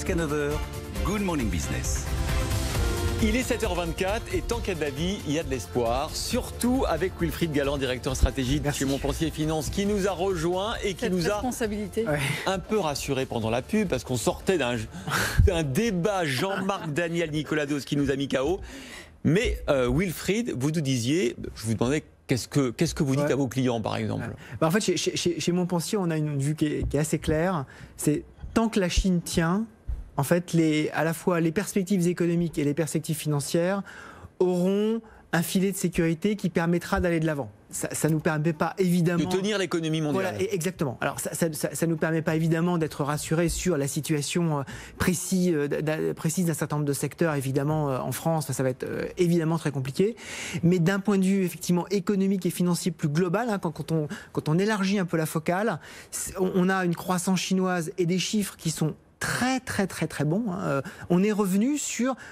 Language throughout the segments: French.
jusqu'à 9h, Good Morning Business. Il est 7h24 et tant qu'il y a de la vie, il y a de l'espoir. Surtout avec Wilfried Galland, directeur stratégique chez Montpensier Finance, qui nous a rejoint et qui nous a un peu rassuré pendant la pub parce qu'on sortait d'un débat Jean-Marc Daniel Nicolas Dos qui nous a mis KO. Mais Wilfried, vous nous disiez, je vous demandais qu'est-ce que vous dites à vos clients par exemple. En fait, chez Montpensier, on a une vue qui est assez claire. C'est tant que la Chine tient, en fait, à la fois les perspectives économiques et les perspectives financières auront un filet de sécurité qui permettra d'aller de l'avant. Ça ne nous permet pas évidemment... De tenir l'économie mondiale. Voilà, exactement. Alors ça ne nous permet pas évidemment d'être rassurés sur la situation précise d'un certain nombre de secteurs, évidemment en France, ça va être évidemment très compliqué. Mais d'un point de vue effectivement économique et financier plus global, hein, quand on élargit un peu la focale, on a une croissance chinoise et des chiffres qui sont très bon. On est revenu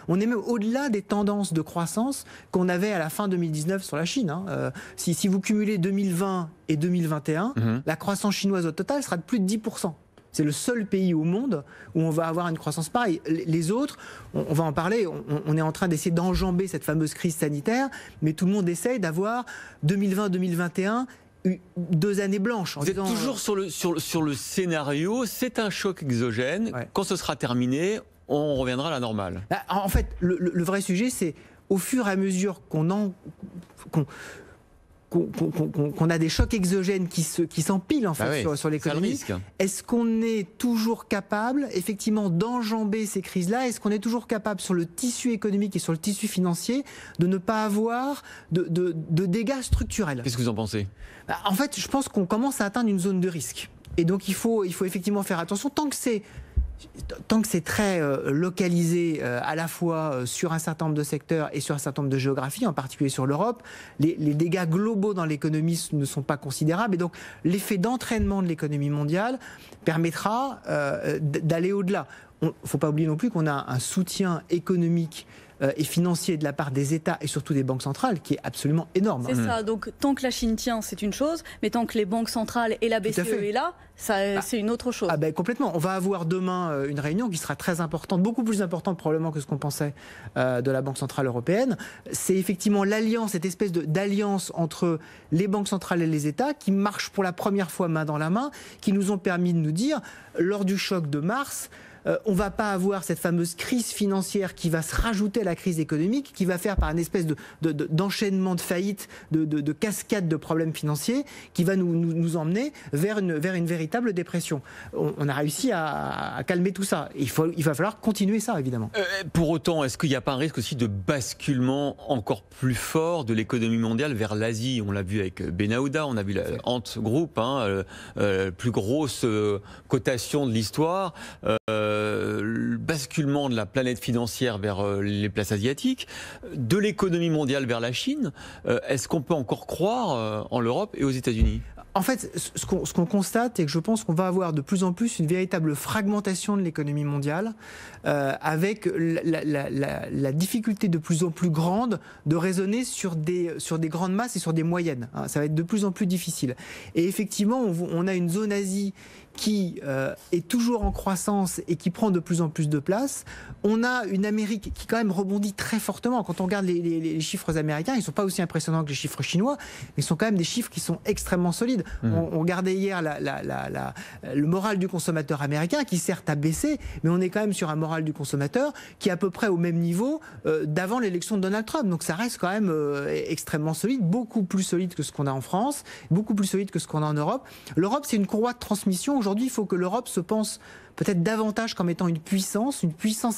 on est même au-delà des tendances de croissance qu'on avait à la fin 2019 sur la Chine. Si vous cumulez 2020 et 2021, la croissance chinoise au total sera de plus de 10%. C'est le seul pays au monde où on va avoir une croissance pareille. Les autres, on va en parler, on est en train d'essayer d'enjamber cette fameuse crise sanitaire, mais tout le monde essaye d'avoir 2020-2021 2 années blanches. Vous êtes toujours sur le scénario, c'est un choc exogène. Ouais. Quand ce sera terminé, on reviendra à la normale. En fait, le vrai sujet, c'est au fur et à mesure qu'on a des chocs exogènes qui s'empilent en fait sur l'économie. Est-ce qu'on est toujours capable effectivement d'enjamber ces crises-là? Est-ce qu'on est toujours capable sur le tissu économique et sur le tissu financier de ne pas avoir de dégâts structurels? Qu'est-ce que vous en pensez? En fait, je pense qu'on commence à atteindre une zone de risque. Et donc il faut effectivement faire attention tant que c'est très localisé à la fois sur un certain nombre de secteurs et sur un certain nombre de géographies, en particulier sur l'Europe, les dégâts globaux dans l'économie ne sont pas considérables. Et donc l'effet d'entraînement de l'économie mondiale permettra d'aller au-delà. Il ne faut pas oublier non plus qu'on a un soutien économique et financier de la part des États et surtout des banques centrales qui est absolument énorme. C'est ça, donc tant que la Chine tient, c'est une chose, mais tant que les banques centrales et la BCE est là, c'est une autre chose. Complètement. On va avoir demain une réunion qui sera très importante, beaucoup plus importante probablement que ce qu'on pensait de la Banque Centrale Européenne. C'est effectivement l'alliance, cette espèce d'alliance entre les banques centrales et les États qui marche pour la première fois main dans la main, qui nous ont permis de nous dire, lors du choc de mars, on ne va pas avoir cette fameuse crise financière qui va se rajouter à la crise économique, qui va faire par une espèce d'enchaînement de faillites, de cascade de problèmes financiers, qui va nous emmener vers une véritable dépression. On a réussi à calmer tout ça. Il va falloir continuer ça, évidemment. Pour autant, est-ce qu'il n'y a pas un risque aussi de basculement encore plus fort de l'économie mondiale vers l'Asie? On l'a vu avec Benahouda, on a vu la Ant Group, plus grosse cotation de l'histoire. Le basculement de la planète financière vers les places asiatiques, de l'économie mondiale vers la Chine. Est-ce qu'on peut encore croire en l'Europe et aux États-Unis ? En fait, ce qu'on constate, c'est que je pense qu'on va avoir de plus en plus une véritable fragmentation de l'économie mondiale, avec la difficulté de plus en plus grande de raisonner sur des grandes masses et sur des moyennes. Ça va être de plus en plus difficile. Et effectivement, on a une zone Asie qui est toujours en croissance et qui prend de plus en plus de place. On a une Amérique qui quand même rebondit très fortement. Quand on regarde les chiffres américains, ils ne sont pas aussi impressionnants que les chiffres chinois, mais ils sont quand même des chiffres qui sont extrêmement solides. On regardait hier le moral du consommateur américain qui certes a baissé, mais on est quand même sur un moral du consommateur qui est à peu près au même niveau d'avant l'élection de Donald Trump. Donc ça reste quand même extrêmement solide, beaucoup plus solide que ce qu'on a en France, beaucoup plus solide que ce qu'on a en Europe. L'Europe, c'est une courroie de transmission. Aujourd'hui, il faut que l'Europe se pense peut-être davantage comme étant une puissance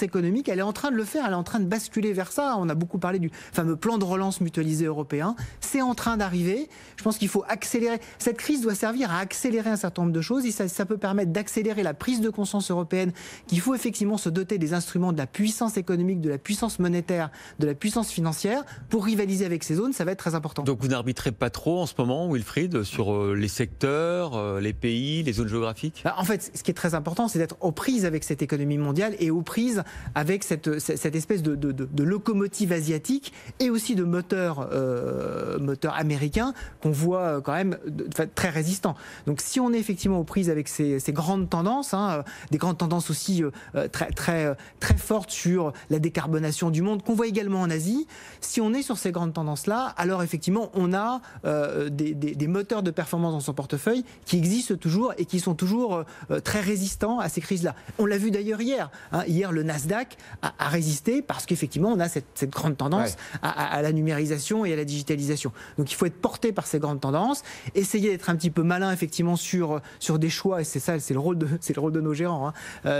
économique. Elle est en train de le faire, elle est en train de basculer vers ça. On a beaucoup parlé du fameux plan de relance mutualisé européen. C'est en train d'arriver. Je pense qu'il faut accélérer. Cette crise doit servir à accélérer un certain nombre de choses et ça peut permettre d'accélérer la prise de conscience européenne qu'il faut effectivement se doter des instruments de la puissance économique, de la puissance monétaire, de la puissance financière pour rivaliser avec ces zones. Ça va être très important. Donc vous n'arbitrez pas trop en ce moment, Wilfried, sur les secteurs, les pays, les zones géographiques ? En fait, ce qui est très important, c'est d'être aux prises avec cette économie l'économie mondiale et aux prises avec cette espèce de locomotive asiatique et aussi de moteur américain qu'on voit quand même très résistant. Donc si on est effectivement aux prises avec ces grandes tendances, des grandes tendances aussi très fortes sur la décarbonation du monde, qu'on voit également en Asie, si on est sur ces grandes tendances-là, alors effectivement on a des moteurs de performance dans son portefeuille qui existent toujours et qui sont toujours très résistants à ces crises-là. On l'a vu d'ailleurs hier. Hier, le Nasdaq a résisté parce qu'effectivement, on a cette grande tendance à la numérisation et à la digitalisation. Donc, il faut être porté par ces grandes tendances, essayer d'être un petit peu malin effectivement sur des choix, et c'est le rôle de nos gérants,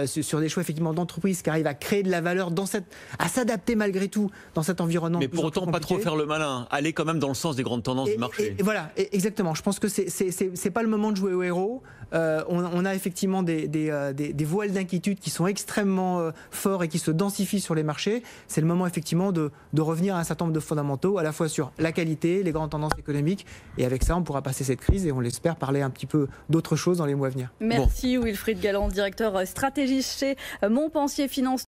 sur des choix effectivement d'entreprises qui arrivent à créer de la valeur à s'adapter malgré tout dans cet environnement. Mais pour autant, pas trop faire le malin, aller quand même dans le sens des grandes tendances du marché. Et voilà, exactement. Je pense que c'est pas le moment de jouer au héros. On a effectivement des voiles d'inquiétude qui sont extrêmement forts et qui se densifient sur les marchés. C'est le moment effectivement de revenir à un certain nombre de fondamentaux, à la fois sur la qualité, les grandes tendances économiques, et avec ça on pourra passer cette crise et on l'espère parler un petit peu d'autres choses dans les mois à venir. Merci Wilfried Galland, directeur stratégie chez Montpensier Finance.